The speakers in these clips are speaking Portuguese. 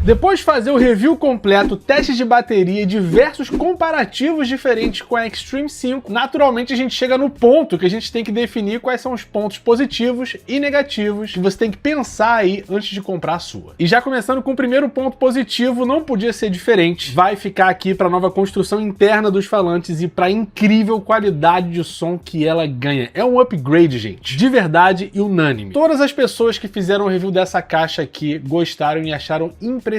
Depois de fazer o review completo, testes de bateria e diversos comparativos diferentes com a Extreme 5, naturalmente a gente chega no ponto que a gente tem que definir quais são os pontos positivos e negativos que você tem que pensar aí antes de comprar a sua. E já começando com o primeiro ponto positivo, não podia ser diferente. Vai ficar aqui para a nova construção interna dos falantes e para a incrível qualidade de som que ela ganha. É um upgrade, gente, de verdade e unânime. Todas as pessoas que fizeram o review dessa caixa aqui gostaram e acharam impressionante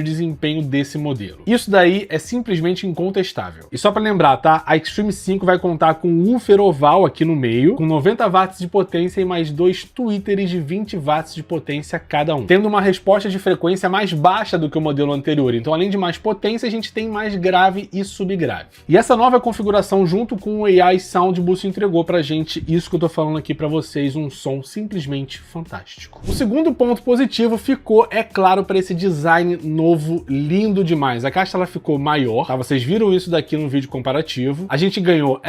o desempenho desse modelo. Isso daí é simplesmente incontestável. E só para lembrar, tá? A Extreme 5 vai contar com um woofer oval aqui no meio, com 90 watts de potência e mais 2 tweeters de 20 watts de potência cada um, tendo uma resposta de frequência mais baixa do que o modelo anterior. Então, além de mais potência, a gente tem mais grave e subgrave. E essa nova configuração, junto com o AI Sound Boost, entregou pra gente isso que eu tô falando aqui pra vocês, um som simplesmente fantástico. O segundo ponto positivo ficou, é claro, para esse design novo, lindo demais. A caixa ela ficou maior, tá? Vocês viram isso daqui no vídeo comparativo. A gente ganhou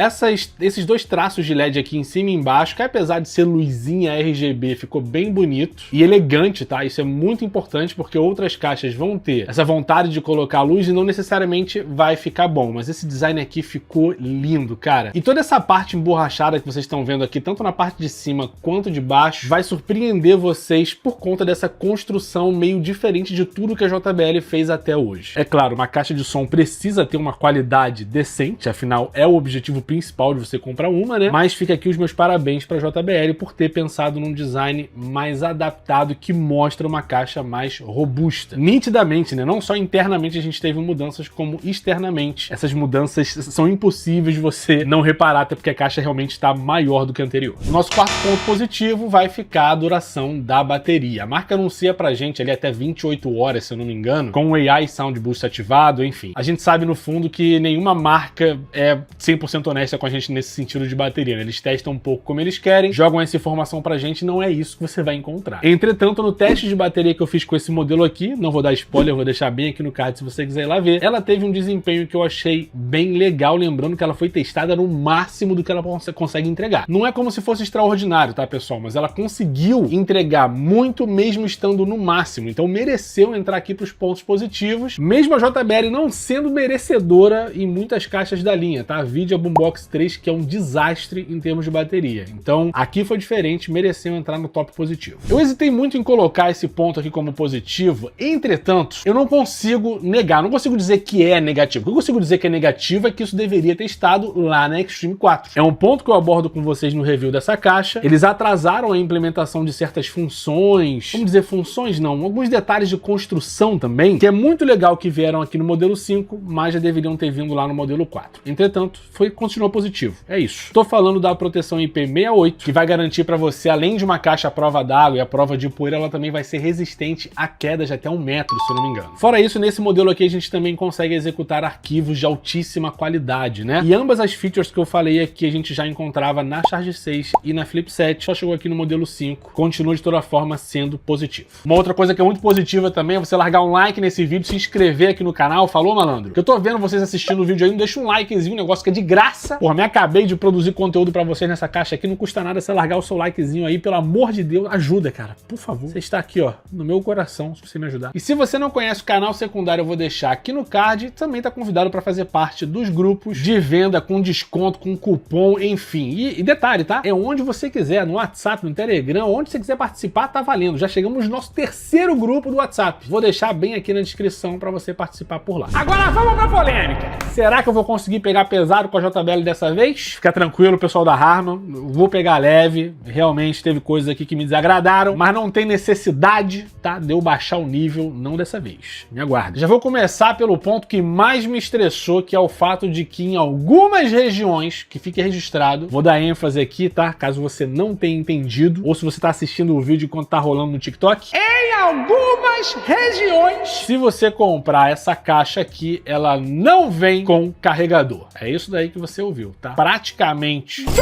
esses dois traços de LED aqui em cima e embaixo, que apesar de ser luzinha RGB, ficou bem bonito e elegante, tá? Isso é muito importante porque outras caixas vão ter essa vontade de colocar luz e não necessariamente vai ficar bom, mas esse design aqui ficou lindo, cara. E toda essa parte emborrachada que vocês estão vendo aqui, tanto na parte de cima quanto de baixo, vai surpreender vocês por conta dessa construção meio diferente de tudo que a JBL fez até hoje. É claro, uma caixa de som precisa ter uma qualidade decente, afinal é o objetivo principal de você comprar uma, né? Mas fica aqui os meus parabéns para a JBL por ter pensado num design mais adaptado que mostra uma caixa mais robusta. Nitidamente, né? Não só internamente a gente teve mudanças, como externamente. Essas mudanças são impossíveis de você não reparar, até porque a caixa realmente está maior do que a anterior. O nosso quarto ponto positivo vai ficar a duração da bateria. A marca anuncia pra gente ali até 28 horas, se eu não me engano, com o AI Sound Boost ativado, enfim. A gente sabe no fundo que nenhuma marca é 100% honesta com a gente nesse sentido de bateria, né? Eles testam um pouco como eles querem, jogam essa informação pra gente, não é isso que você vai encontrar. Entretanto, no teste de bateria que eu fiz com esse modelo aqui, não vou dar spoiler, eu vou deixar bem aqui no card se você quiser ir lá ver, ela teve um desempenho que eu achei bem legal, lembrando que ela foi testada no máximo do que ela consegue entregar. Não é como se fosse extraordinário, tá, pessoal? Mas ela conseguiu entregar muito mesmo estando no máximo, então mereceu entrar aqui pros pontos positivos, mesmo a JBL não sendo merecedora em muitas caixas da linha, tá? Vide a Boombox 3, que é um desastre em termos de bateria. Então, aqui foi diferente, mereceu entrar no top positivo. Eu hesitei muito em colocar esse ponto aqui como positivo, entretanto, eu não consigo negar, não consigo dizer que é negativo. O que eu consigo dizer que é negativo é que isso deveria ter estado lá na Extreme 4. É um ponto que eu abordo com vocês no review dessa caixa. Eles atrasaram a implementação de certas funções, vamos dizer funções não, alguns detalhes de construção também, que é muito legal que vieram aqui no modelo 5, mas já deveriam ter vindo lá no modelo 4. Entretanto, continuou positivo. É isso. Estou falando da proteção IP68, que vai garantir para você, além de uma caixa à prova d'água e a prova de poeira, ela também vai ser resistente a quedas de até 1 metro, se eu não me engano. Fora isso, nesse modelo aqui a gente também consegue executar arquivos de altíssima qualidade, né? E ambas as features que eu falei aqui a gente já encontrava na Charge 6 e na Flip 7, só chegou aqui no modelo 5. Continua de toda forma sendo positivo. Uma outra coisa que é muito positiva também é você largar um like nesse vídeo, se inscrever aqui no canal. Falou, malandro? Que eu tô vendo vocês assistindo o vídeo aí, não deixa um likezinho, um negócio que é de graça. Porra, me acabei de produzir conteúdo pra vocês nessa caixa aqui, não custa nada você largar o seu likezinho aí, pelo amor de Deus, ajuda, cara, por favor. Você está aqui, ó, no meu coração, se você me ajudar. E se você não conhece o canal secundário, eu vou deixar aqui no card, também tá convidado pra fazer parte dos grupos de venda com desconto, com cupom, enfim. E detalhe, tá? É onde você quiser, no WhatsApp, no Telegram, onde você quiser participar, tá valendo. Já chegamos no nosso terceiro grupo do WhatsApp. Vou deixar bem aqui na descrição pra você participar por lá. Agora vamos pra polêmica. Será que eu vou conseguir pegar pesado com a JBL dessa vez? Fica tranquilo, pessoal da Harman. Vou pegar leve. Realmente teve coisas aqui que me desagradaram, mas não tem necessidade, tá? De eu baixar o nível, não dessa vez. Me aguarde. Já vou começar pelo ponto que mais me estressou, que é o fato de que em algumas regiões, que fique registrado, vou dar ênfase aqui, tá? Caso você não tenha entendido, ou se você tá assistindo o vídeo enquanto tá rolando no TikTok. Em algumas regiões, se você comprar essa caixa aqui, ela não vem com carregador. É isso daí que você ouviu, tá? Praticamente 2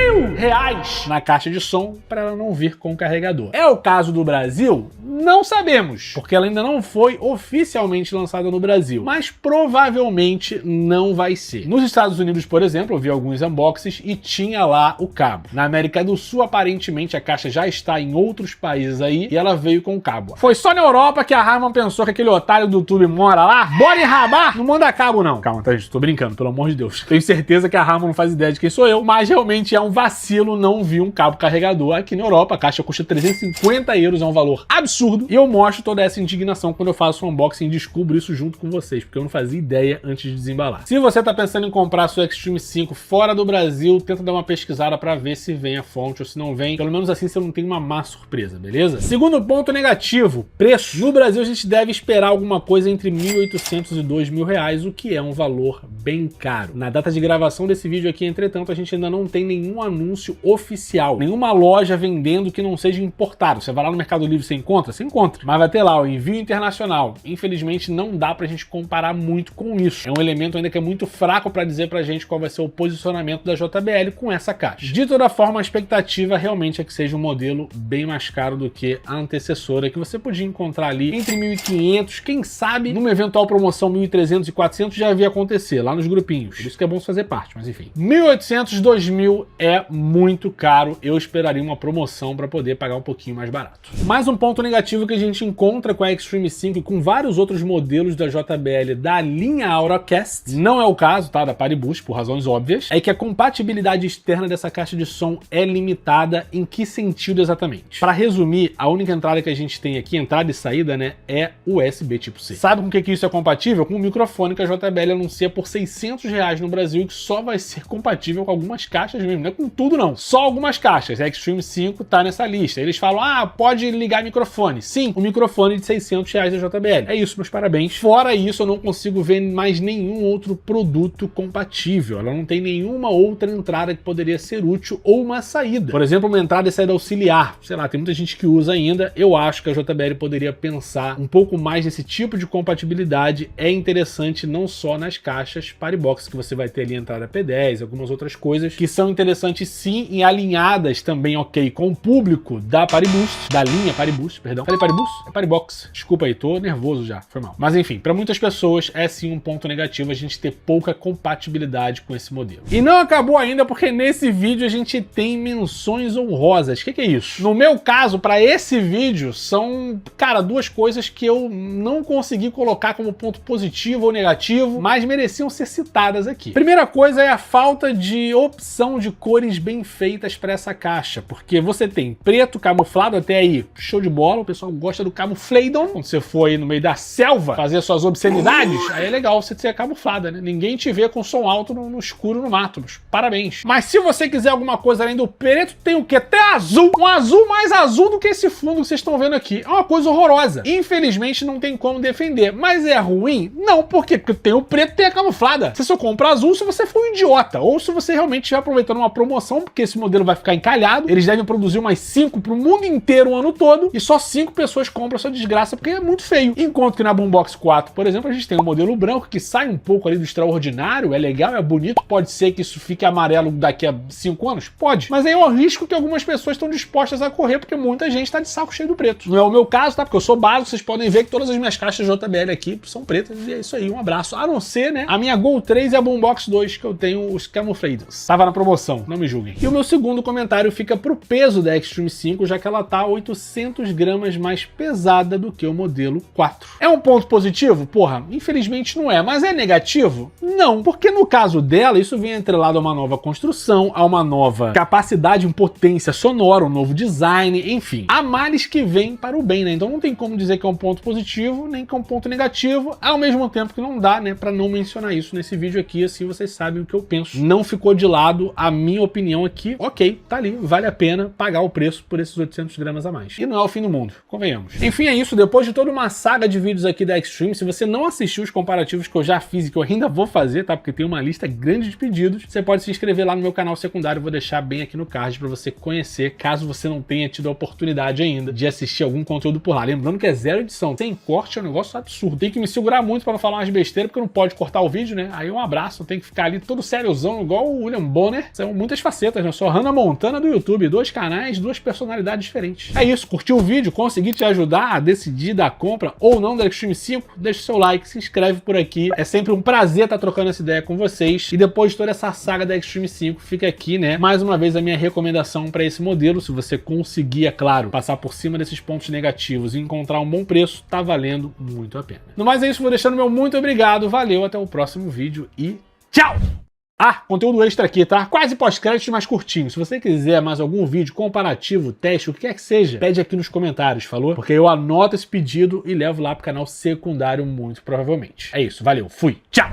R$1.000 na caixa de som para ela não vir com carregador. É o caso do Brasil? Não sabemos, porque ela ainda não foi oficialmente lançada no Brasil, mas provavelmente não vai ser. Nos Estados Unidos, por exemplo, eu vi alguns unboxings e tinha lá o cabo. Na América do Sul, aparentemente, a caixa já está em outros países aí e ela veio com o cabo. Foi só na Europa que a Harman pensou que aquele otário do YouTube mora lá? Bora enrabar? Não manda cabo, não. Calma, tá, gente? Tô brincando, pelo amor de Deus. Tenho certeza que a Harman não faz ideia de quem sou eu, mas realmente é um vacilo não vir um cabo carregador aqui na Europa. A caixa custa 350 €, é um valor absurdo. E eu mostro toda essa indignação quando eu faço um unboxing e descubro isso junto com vocês, porque eu não fazia ideia antes de desembalar. Se você tá pensando em comprar sua Extreme 5 fora do Brasil, tenta dar uma pesquisada pra ver se vem a fonte ou se não vem. Pelo menos assim você não tem uma má surpresa, beleza? Segundo ponto negativo, preço. No Brasil a gente deve esperar alguma coisa entre R$1.800 e R$2.000, o que é um valor bem caro. Na data de gravação desse vídeo aqui, entretanto, a gente ainda não tem nenhum anúncio oficial, nenhuma loja vendendo que não seja importado. Você vai lá no Mercado Livre, você encontra? Você encontra. Mas vai ter lá o envio internacional. Infelizmente, não dá pra gente comparar muito com isso. É um elemento ainda que é muito fraco pra dizer pra gente qual vai ser o posicionamento da JBL com essa caixa. De toda forma, a expectativa realmente é que seja um modelo bem mais caro do que a antecessora, que você podia encontrar ali entre 1.500, quem sabe, numa eventual promoção 1.300 e 400 já havia acontecer lá nos grupinhos. Por isso que é bom fazer parte, mas enfim. 1.800, 2.000 é muito caro. Eu esperaria uma promoção para poder pagar um pouquinho mais barato. Mais um ponto negativo que a gente encontra com a Extreme 5 e com vários outros modelos da JBL da linha Auracast, não é o caso, tá, da Paribus, por razões óbvias, é que a compatibilidade externa dessa caixa de som é limitada. Em que sentido exatamente? Para resumir, a única entrada que a gente tem aqui, entrada e saída, né, é USB tipo C. Sabe com que isso é compatível? Com o microfone que a JBL anuncia por R$600 no Brasil e que só vai ser compatível com algumas caixas mesmo, não é com tudo não, só algumas caixas. A Extreme 5 tá nessa lista. Eles falam, ah, pode ligar microfone. Sim, o microfone de R$600 da JBL. É isso, meus parabéns. Fora isso, eu não consigo ver mais nenhum outro produto compatível. Ela não tem nenhuma outra entrada que poderia ser útil ou uma saída. Por exemplo, uma entrada e saída auxiliar. Sei lá, tem muita gente que usa ainda. Eu acho que a JBL poderia pensar um pouco mais nesse tipo de compatibilidade. É interessante não só nas caixas Paribox, que você vai ter ali entrada P10, algumas outras coisas que são interessantes sim e alinhadas também, ok, com o público da Paribus, da linha Paribus, perdão. Falei Paribus? É Paribox. Desculpa aí, tô nervoso já, foi mal. Mas enfim, para muitas pessoas é sim um ponto negativo a gente ter pouca compatibilidade com esse modelo. E não acabou ainda, porque nesse vídeo a gente tem menções honrosas. O que é isso? No meu caso, para esse vídeo, são, cara, duas coisas que eu não consegui colocar como ponto positivo ou negativo, mas mereciam ser citadas aqui. Primeira coisa é a falta de opção de cores bem feitas para essa caixa, porque você tem preto camuflado, até aí, show de bola, o pessoal gosta do camufladon. Quando você for aí no meio da selva fazer suas obscenidades, aí é legal você ter camuflada, né? Ninguém te vê com som alto no escuro no mato, parabéns. Mas se você quiser alguma coisa além do preto, tem o quê? Até azul, um azul mais azul do que esse fundo que vocês estão vendo aqui. É uma coisa horrorosa. Infelizmente não tem como defender, mas é ruim? Não, por quê? Porque tem o preto e tem a camuflada. Você só compra azul se você for um idiota, ou se você realmente estiver aproveitando uma promoção, porque esse modelo vai ficar encalhado, eles devem produzir umas 5 pro mundo inteiro o ano todo, e só 5 pessoas compram essa desgraça, porque é muito feio. Enquanto que na Boombox 4, por exemplo, a gente tem um modelo branco que sai um pouco ali do extraordinário, é legal, é bonito, pode ser que isso fique amarelo daqui a 5 anos? Pode. Mas aí é o risco que algumas pessoas estão dispostas a correr, porque muita gente tá de saco cheio do preto. Não é o meu caso, tá? Porque eu sou básico, vocês podem ver que todas as minhas caixas JBL aqui são pretas, e é isso aí, um abraço. A não ser, né, a minha Gol 3 e a Boombox 2, que eu tenho os camuflados. Tava na promoção, não me julguem. E o meu segundo comentário fica pro peso da Extreme 5, já que ela tá 800 gramas mais pesada do que o modelo 4. É um ponto positivo? Porra, infelizmente não é. Mas é negativo? Não, porque no caso dela, isso vem atrelado a uma nova construção, a uma nova capacidade em potência sonora, um novo design, enfim. Há males que vêm para o bem, né? Então não tem como dizer que é um ponto positivo, nem que é um ponto negativo, ao mesmo tempo que não dá, né, pra não mencionar isso nesse vídeo aqui, assim vocês sabem o que eu penso. Não ficou de lado a minha opinião aqui, ok, tá ali, vale a pena pagar o preço por esses 800 gramas a mais. E não é o fim do mundo, convenhamos. Enfim, é isso, depois de toda uma saga de vídeos aqui da Extreme, se você não assistiu os comparativos que eu já fiz e que eu ainda vou fazer, tá, porque tem uma lista grande de pedidos, você pode se inscrever lá no meu canal secundário, eu vou deixar bem aqui no card pra você conhecer, caso você não tenha tido a oportunidade ainda de assistir algum conteúdo por lá. Lembrando que é 0 edição, sem corte, é um negócio absurdo. Tem que me segurar muito pra não falar umas besteiras, porque não pode cortar o vídeo, né? Aí um abraço, tem que ficar ali todo sériozão, igual o William Bonner. Isso é muito muitas facetas, né? Eu sou a Hannah Montana do YouTube, 2 canais, 2 personalidades diferentes. É isso, curtiu o vídeo? Consegui te ajudar a decidir da compra ou não da Extreme 5? Deixa o seu like, se inscreve por aqui. É sempre um prazer estar trocando essa ideia com vocês. E depois de toda essa saga da Extreme 5, fica aqui, né, mais uma vez a minha recomendação para esse modelo. Se você conseguir, é claro, passar por cima desses pontos negativos e encontrar um bom preço, tá valendo muito a pena. No mais é isso, vou deixando meu muito obrigado, valeu, até o próximo vídeo e tchau! Ah, conteúdo extra aqui, tá? Quase pós-créditos, mais curtinho. Se você quiser mais algum vídeo comparativo, teste, o que quer que seja, pede aqui nos comentários, falou? Porque eu anoto esse pedido e levo lá pro canal secundário muito provavelmente. É isso, valeu, fui, tchau!